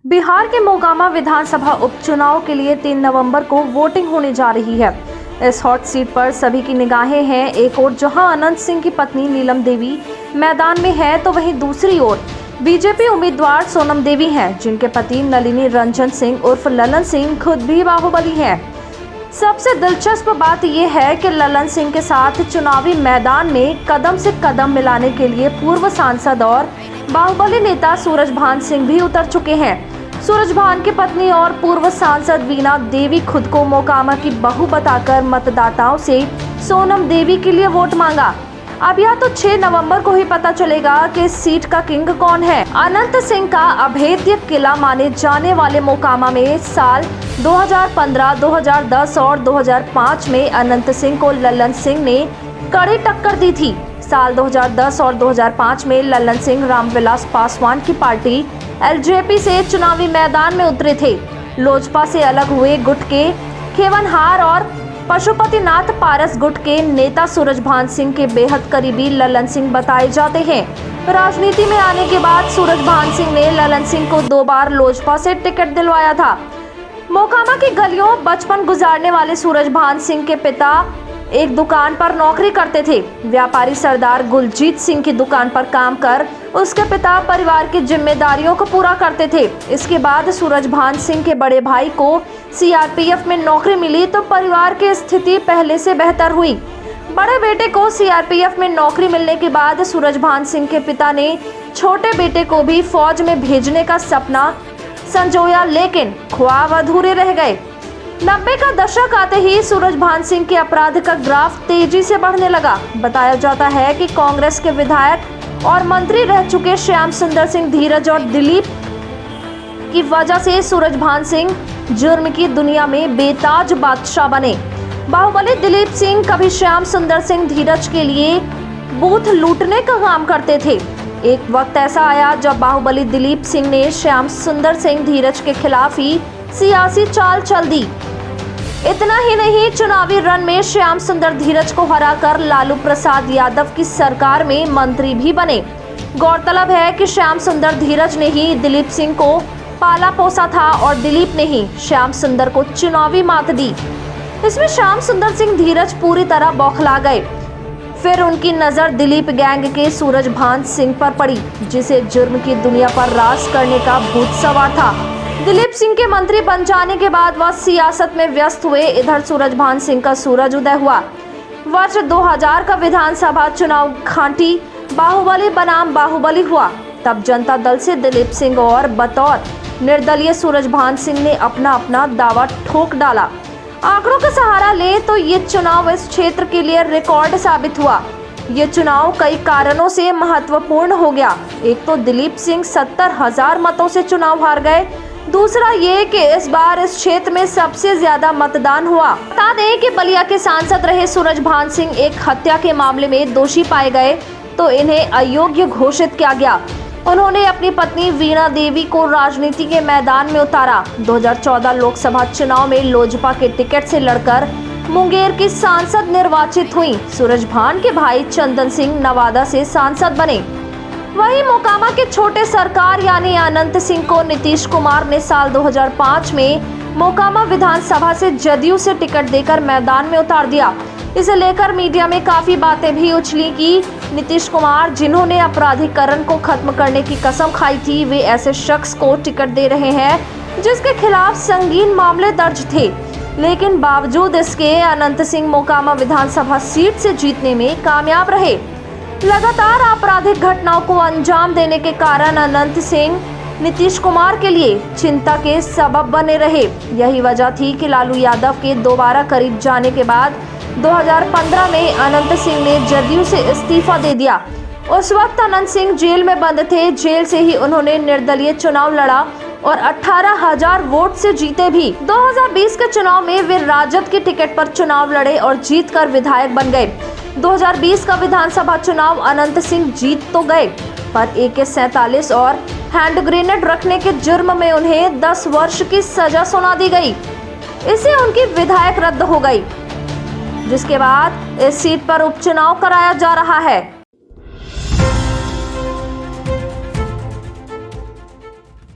बिहार के मोकामा विधानसभा उपचुनाव के लिए 3 नवंबर को वोटिंग होने जा रही है। इस हॉट सीट पर सभी की निगाहें हैं। एक ओर जहां अनंत सिंह की पत्नी नीलम देवी मैदान में है, तो वहीं दूसरी ओर बीजेपी उम्मीदवार सोनम देवी हैं, जिनके पति नलिनी रंजन सिंह उर्फ ललन सिंह खुद भी बाहुबली हैं। सबसे दिलचस्प बात यह है कि ललन सिंह के साथ चुनावी मैदान में कदम से कदम मिलाने के लिए पूर्व सांसद और बाहुबली नेता सूरजभान सिंह भी उतर चुके हैं। सूरजभान की पत्नी और पूर्व सांसद वीणा देवी खुद को मोकामा की बहू बताकर मतदाताओं से सोनम देवी के लिए वोट मांगा। अब यह तो 6 नवंबर को ही पता चलेगा कि इस सीट का किंग कौन है। अनंत सिंह का अभेद्य किला माने जाने वाले मोकामा में साल 2015, 2010 और 2005 में अनंत सिंह को ललन सिंह ने कड़ी टक्कर दी थी। साल 2010 और 2005 में ललन सिंह रामविलास पासवान की पार्टी एलजेपी से चुनावी मैदान में उतरे थे। लोजपा से अलग हुए गुट के खेवनहार और पशुपतिनाथ पारस गुट के नेता सूरजभान सिंह के बेहद करीबी ललन सिंह बताए जाते हैं। राजनीति में आने के बाद सूरजभान सिंह ने ललन सिंह को 2 बार लोजपा से टिकट दिलवाया था। मोकामा की गलियों बचपन गुजारने वाले सूरजभान सिंह के पिता एक दुकान पर नौकरी करते थे। व्यापारी सरदार गुलजीत सिंह की दुकान पर काम कर उसके पिता परिवार की जिम्मेदारियों को पूरा करते थे। इसके बाद सूरजभान सिंह के बड़े भाई को सीआरपीएफ में नौकरी मिली, तो परिवार की स्थिति पहले से बेहतर हुई। बड़े बेटे को सीआरपीएफ में नौकरी मिलने के बाद सूरजभान सिंह के पिता ने छोटे बेटे को भी फौज में भेजने का सपना संजोया, लेकिन ख्वाब अधूरे रह गए। 90 का दशक आते ही सूरजभान सिंह के अपराध का ग्राफ तेजी से बढ़ने लगा। बताया जाता है कि कांग्रेस के विधायक और मंत्री रह चुके श्याम सुंदर सिंह धीरज और दिलीप की वजह से सूरजभान सिंह जुर्म की दुनिया में बेताज बादशाह बने। बाहुबली दिलीप सिंह कभी श्याम सुंदर सिंह धीरज के लिए बूथ लूटने का काम करते थे। एक वक्त ऐसा आया जब बाहुबली दिलीप सिंह ने श्याम सुंदर सिंह धीरज के खिलाफ ही सियासी चाल चल दी। इतना ही नहीं, चुनावी रण में श्याम सुंदर धीरज को हराकर लालू प्रसाद यादव की सरकार में मंत्री भी बने। गौरतलब है कि श्याम सुंदर धीरज ने ही दिलीप सिंह को पाला पोसा था और दिलीप ने ही श्याम सुंदर को चुनावी मात दी। इसमें श्याम सुंदर सिंह धीरज पूरी तरह बौखला गए। फिर उनकी नजर दिलीप गैंग के सूरजभान सिंह पर पड़ी, जिसे जुर्म की दुनिया पर राज करने का भूत सवार था। दिलीप सिंह के मंत्री बन जाने के बाद वह सियासत में व्यस्त हुए। इधर सूरजभान सिंह का सूरज उदय हुआ। वर्ष 2000 का विधानसभा चुनाव घाटी बाहुबली बनाम बाहुबली हुआ। तब जनता दल से दिलीप सिंह और बतौर निर्दलीय सूरजभान सिंह ने अपना दावा ठोक डाला। आंकड़ों का सहारा ले तो ये चुनाव इस क्षेत्र के लिए रिकॉर्ड साबित हुआ। ये चुनाव कई कारणों से महत्वपूर्ण हो गया। एक तो दिलीप सिंह 70,000 मतों से चुनाव हार गए। दूसरा ये कि इस बार इस क्षेत्र में सबसे ज्यादा मतदान हुआ। बता दें कि बलिया के सांसद रहे सूरजभान सिंह एक हत्या के मामले में दोषी पाए गए, तो इन्हें अयोग्य घोषित किया गया। उन्होंने अपनी पत्नी वीणा देवी को राजनीति के मैदान में उतारा। 2014 लोकसभा चुनाव में लोजपा के टिकट से लड़कर मुंगेर की सांसद निर्वाचित हुई। सूरजभान के भाई चंदन सिंह नवादा से सांसद बने। वहीं मोकामा के छोटे सरकार यानी अनंत सिंह को नीतीश कुमार ने साल 2005 में मोकामा विधानसभा से जदयू से टिकट देकर मैदान में उतार दिया। इसे लेकर मीडिया में काफी बातें भी उछली कि नीतीश कुमार, जिन्होंने अपराधीकरण को खत्म करने की कसम खाई थी, वे ऐसे शख्स को टिकट दे रहे हैं जिसके खिलाफ संगीन मामले दर्ज थे। लेकिन बावजूद इसके अनंत सिंह मोकामा विधानसभा सीट से जीतने में कामयाब रहे। लगातार आपराधिक घटनाओं को अंजाम देने के कारण अनंत सिंह नीतीश कुमार के लिए चिंता के सबब बने रहे। यही वजह थी कि लालू यादव के दोबारा करीब जाने के बाद 2015 में अनंत सिंह ने जदयू से इस्तीफा दे दिया। उस वक्त अनंत सिंह जेल में बंद थे। जेल से ही उन्होंने निर्दलीय चुनाव लड़ा और 18,000 वोट से जीते भी। 2020 के चुनाव में वे राजद की टिकट पर चुनाव लड़े और जीतकर विधायक बन गए। 2020 का विधानसभा चुनाव अनंत सिंह जीत तो गए, पर AK-47 और हैंड ग्रेनेड रखने के जुर्म में उन्हें 10 वर्ष की सजा सुना दी गई। इससे उनकी विधायक रद्द हो गई, जिसके बाद इस सीट पर उपचुनाव कराया जा रहा है।